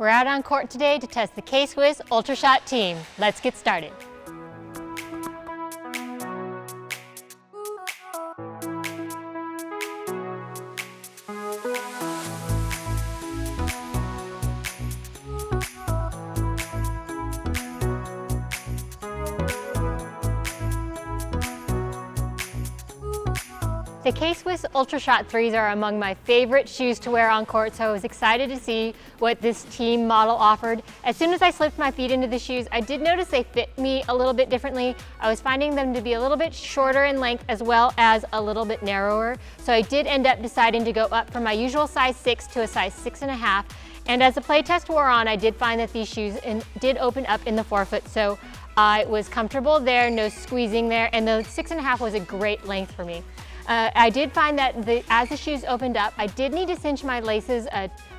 We're out on court today to test the K-Swiss Ultrashot team. Let's get started. The K-Swiss Ultrashot 3s are among my favorite shoes to wear on court, so I was excited to see what this team model offered. As soon as I slipped my feet into the shoes, I did notice they fit me a little bit differently. I was finding them to be a little bit shorter in length as well as a little bit narrower. So I did end up deciding to go up from my usual size 6 to a size 6.5. And as the play test wore on, I did find that these shoes did open up in the forefoot. So it was comfortable there, no squeezing there, and the 6.5 was a great length for me. I did find that as the shoes opened up, I did need to cinch my laces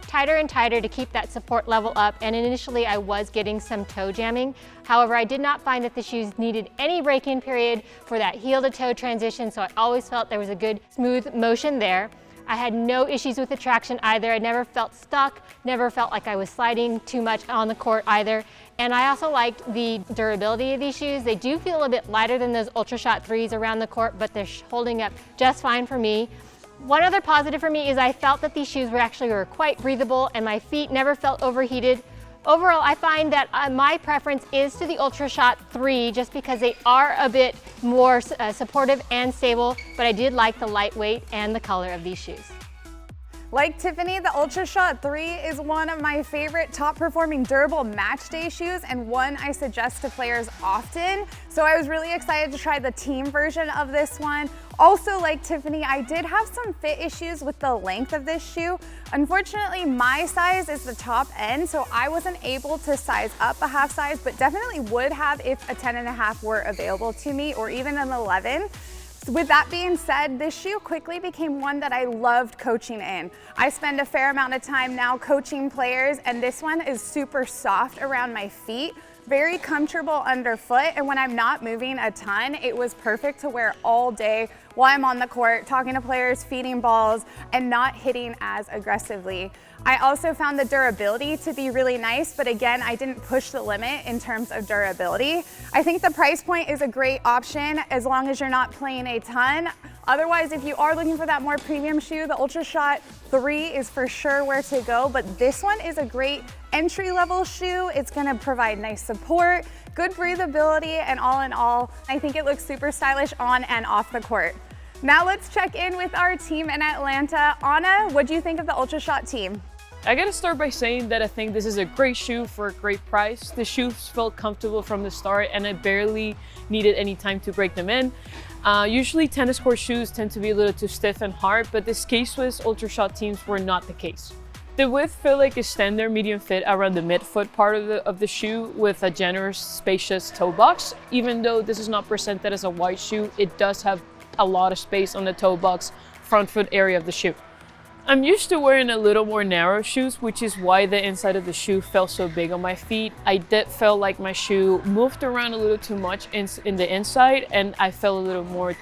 tighter and tighter to keep that support level up, and initially I was getting some toe jamming. However, I did not find that the shoes needed any break-in period for that heel to toe transition, so I always felt there was a good smooth motion there. I had no issues with the traction either. I never felt stuck, never felt like I was sliding too much on the court either. And I also liked the durability of these shoes. They do feel a bit lighter than those Ultrashot 3s around the court, but they're holding up just fine for me. One other positive for me is I felt that these shoes were quite breathable and my feet never felt overheated. Overall, I find that my preference is to the Ultrashot 3 just because they are a bit more supportive and stable, but I did like the lightweight and the color of these shoes. Like Tiffany, the Ultrashot 3 is one of my favorite top performing durable match day shoes and one I suggest to players often. So I was really excited to try the team version of this one. Also, like Tiffany, I did have some fit issues with the length of this shoe. Unfortunately, my size is the top end, so I wasn't able to size up a half size, but definitely would have if a 10.5 were available to me, or even an 11. With that being said, this shoe quickly became one that I loved coaching in. I spend a fair amount of time now coaching players, and this one is super soft around my feet, very comfortable underfoot, and when I'm not moving a ton, it was perfect to wear all day while I'm on the court, talking to players, feeding balls, and not hitting as aggressively. I also found the durability to be really nice, but again, I didn't push the limit in terms of durability. I think the price point is a great option as long as you're not playing a ton. Otherwise, if you are looking for that more premium shoe, the Ultrashot 3 is for sure where to go, but this one is a great entry-level shoe. It's gonna provide nice support, good breathability, and all in all, I think it looks super stylish on and off the court. Now let's check in with our team in Atlanta. Anna, what do you think of the Ultrashot team? I gotta start by saying that I think this is a great shoe for a great price. The shoes felt comfortable from the start and I barely needed any time to break them in. Usually tennis court shoes tend to be a little too stiff and hard, but this K-Swiss Ultrashot teams were not the case. The width felt like a standard medium fit around the midfoot part of the shoe with a generous, spacious toe box. Even though this is not presented as a wide shoe, it does have a lot of space on the toe box front foot area of the shoe. I'm used to wearing a little more narrow shoes, which is why the inside of the shoe felt so big on my feet. I did feel like my shoe moved around a little too much in the inside, and I felt a little more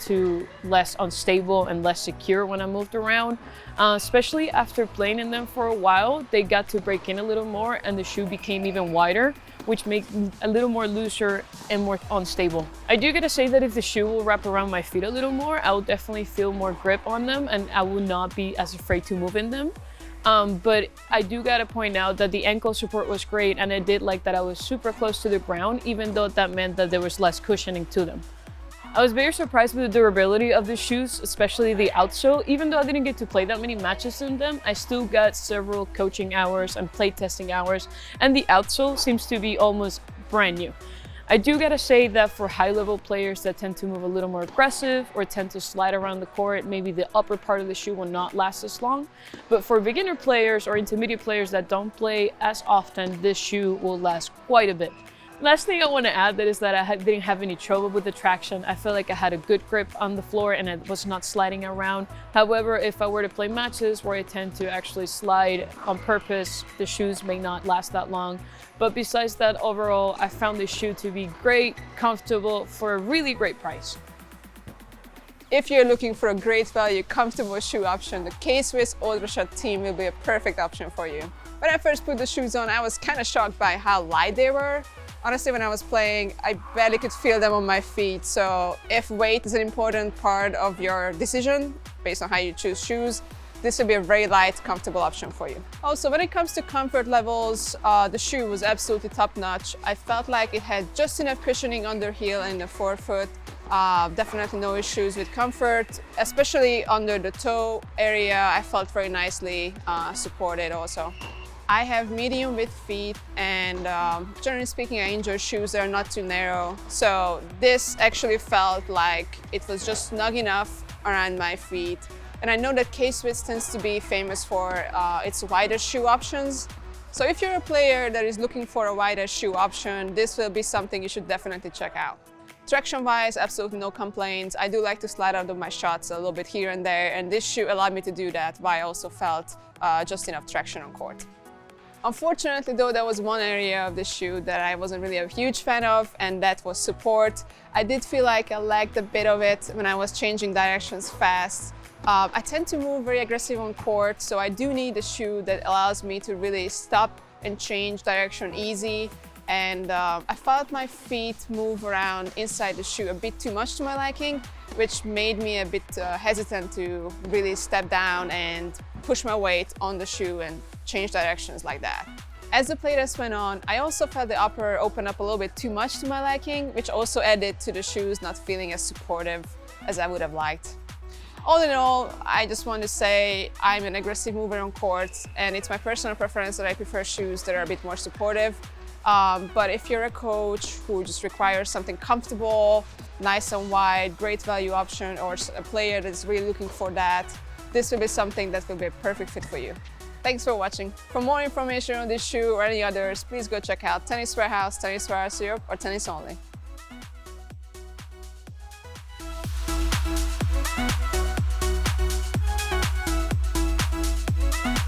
less unstable and less secure when I moved around. Especially after playing in them for a while, they got to break in a little more and the shoe became even wider, which makes it a little more looser and more unstable. I do gotta say that if the shoe will wrap around my feet a little more, I will definitely feel more grip on them and I will not be as afraid to move in them. But I do gotta point out that the ankle support was great and I did like that I was super close to the ground, even though that meant that there was less cushioning to them. I was very surprised with the durability of the shoes, especially the outsole. Even though I didn't get to play that many matches in them, I still got several coaching hours and play testing hours, and the outsole seems to be almost brand new. I do gotta say that for high-level players that tend to move a little more aggressive or tend to slide around the court, maybe the upper part of the shoe will not last as long. But for beginner players or intermediate players that don't play as often, this shoe will last quite a bit. Last thing I want to add is that I didn't have any trouble with the traction. I feel like I had a good grip on the floor and it was not sliding around. However, if I were to play matches where I tend to actually slide on purpose, the shoes may not last that long. But besides that, overall, I found this shoe to be great, comfortable, for a really great price. If you're looking for a great value, comfortable shoe option, the K-Swiss Ultrashot Team will be a perfect option for you. When I first put the shoes on, I was kind of shocked by how light they were. Honestly, when I was playing, I barely could feel them on my feet. So if weight is an important part of your decision, based on how you choose shoes, this will be a very light, comfortable option for you. Also, when it comes to comfort levels, the shoe was absolutely top-notch. I felt like it had just enough cushioning under heel and the forefoot. Definitely no issues with comfort, especially under the toe area. I felt very nicely supported also. I have medium width feet, and generally speaking, I enjoy shoes that are not too narrow. So this actually felt like it was just snug enough around my feet. And I know that K-Swiss tends to be famous for its wider shoe options. So if you're a player that is looking for a wider shoe option, this will be something you should definitely check out. Traction-wise, absolutely no complaints. I do like to slide out of my shots a little bit here and there, and this shoe allowed me to do that, but I also felt just enough traction on court. Unfortunately, though, there was one area of the shoe that I wasn't really a huge fan of, and that was support. I did feel like I lacked a bit of it when I was changing directions fast. I tend to move very aggressive on court, so I do need a shoe that allows me to really stop and change direction easy. And I felt my feet move around inside the shoe a bit too much to my liking, which made me a bit hesitant to really step down and push my weight on the shoe and change directions like that. As the playtest went on, I also felt the upper open up a little bit too much to my liking, which also added to the shoes not feeling as supportive as I would have liked. All in all, I just want to say I'm an aggressive mover on court, and it's my personal preference that I prefer shoes that are a bit more supportive. But if you're a coach who just requires something comfortable, nice and wide, great value option, or a player that's really looking for that, this will be something that will be a perfect fit for you. Thanks for watching. For more information on this shoe or any others, please go check out Tennis Warehouse, Tennis Warehouse Europe, or Tennis Only.